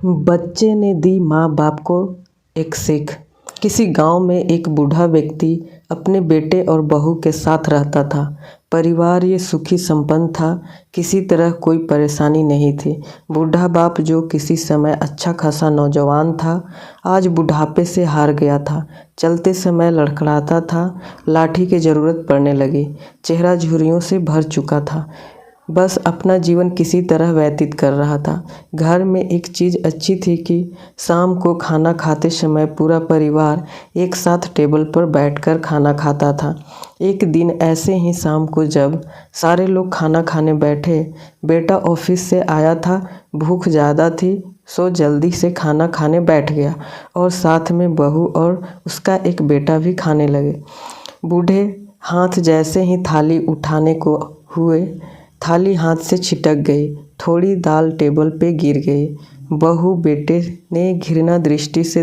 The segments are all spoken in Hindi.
बच्चे ने दी माँ बाप को एक सीख। किसी गांव में एक बूढ़ा व्यक्ति अपने बेटे और बहू के साथ रहता था। परिवार ये सुखी संपन्न था, किसी तरह कोई परेशानी नहीं थी। बूढ़ा बाप जो किसी समय अच्छा खासा नौजवान था, आज बुढ़ापे से हार गया था। चलते समय लड़खड़ाता था, लाठी की ज़रूरत पड़ने लगी। चेहरा झुर्रियों से भर चुका था, बस अपना जीवन किसी तरह व्यतीत कर रहा था। घर में एक चीज़ अच्छी थी कि शाम को खाना खाते समय पूरा परिवार एक साथ टेबल पर बैठकर खाना खाता था। एक दिन ऐसे ही शाम को जब सारे लोग खाना खाने बैठे, बेटा ऑफिस से आया था, भूख ज़्यादा थी सो जल्दी से खाना खाने बैठ गया और साथ में बहू और उसका एक बेटा भी खाने लगे। बूढ़े हाथ जैसे ही थाली उठाने को हुए, थाली हाथ से छिटक गई, थोड़ी दाल टेबल पे गिर गई। बहू बेटे ने घृणा दृष्टि से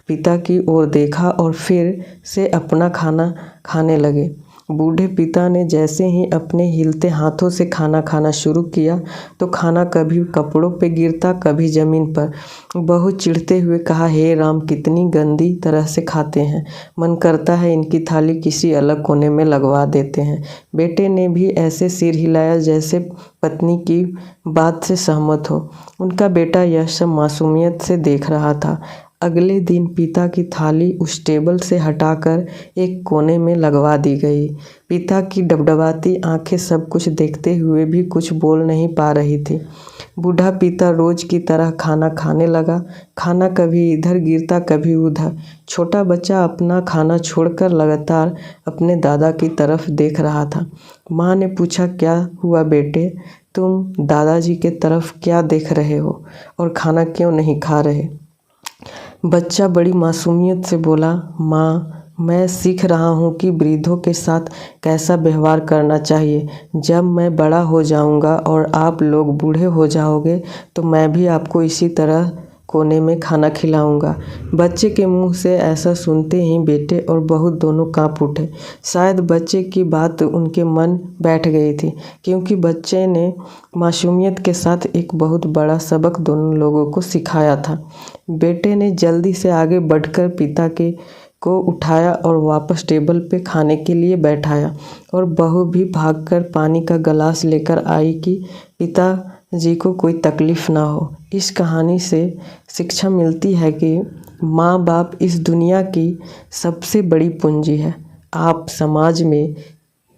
पिता की ओर देखा और फिर से अपना खाना खाने लगे। बूढ़े पिता ने जैसे ही अपने हिलते हाथों से खाना खाना शुरू किया तो खाना कभी कपड़ों पे गिरता, कभी ज़मीन पर। बहू चिढ़ते हुए कहा, हे राम, कितनी गंदी तरह से खाते हैं, मन करता है इनकी थाली किसी अलग कोने में लगवा देते हैं। बेटे ने भी ऐसे सिर हिलाया जैसे पत्नी की बात से सहमत हो। उनका बेटा यह सब मासूमियत से देख रहा था। अगले दिन पिता की थाली उस टेबल से हटाकर एक कोने में लगवा दी गई। पिता की डबडबाती आंखें सब कुछ देखते हुए भी कुछ बोल नहीं पा रही थी। बूढ़ा पिता रोज की तरह खाना खाने लगा। खाना कभी इधर गिरता, कभी उधर। छोटा बच्चा अपना खाना छोड़कर लगातार अपने दादा की तरफ देख रहा था। माँ ने पूछा, क्या हुआ बेटे, तुम दादाजी के तरफ क्या देख रहे हो और खाना क्यों नहीं खा रहे? बच्चा बड़ी मासूमियत से बोला, माँ, मैं सीख रहा हूँ कि वृद्धों के साथ कैसा व्यवहार करना चाहिए। जब मैं बड़ा हो जाऊँगा और आप लोग बूढ़े हो जाओगे तो मैं भी आपको इसी तरह कोने में खाना खिलाऊंगा। बच्चे के मुंह से ऐसा सुनते ही बेटे और बहू दोनों कांप उठे। शायद बच्चे की बात उनके मन बैठ गई थी, क्योंकि बच्चे ने मासूमियत के साथ एक बहुत बड़ा सबक दोनों लोगों को सिखाया था। बेटे ने जल्दी से आगे बढ़कर पिता को उठाया और वापस टेबल पे खाने के लिए बैठाया, और बहू भी भागकर पानी का गिलास लेकर आई कि पिताजी को कोई तकलीफ़ ना हो। इस कहानी से शिक्षा मिलती है कि माँ बाप इस दुनिया की सबसे बड़ी पूंजी है। आप समाज में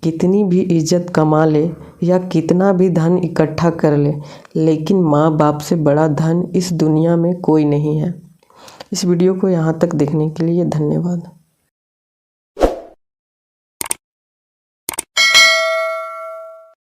कितनी भी इज्जत कमा ले या कितना भी धन इकट्ठा कर ले, लेकिन माँ बाप से बड़ा धन इस दुनिया में कोई नहीं है। इस वीडियो को यहाँ तक देखने के लिए धन्यवाद।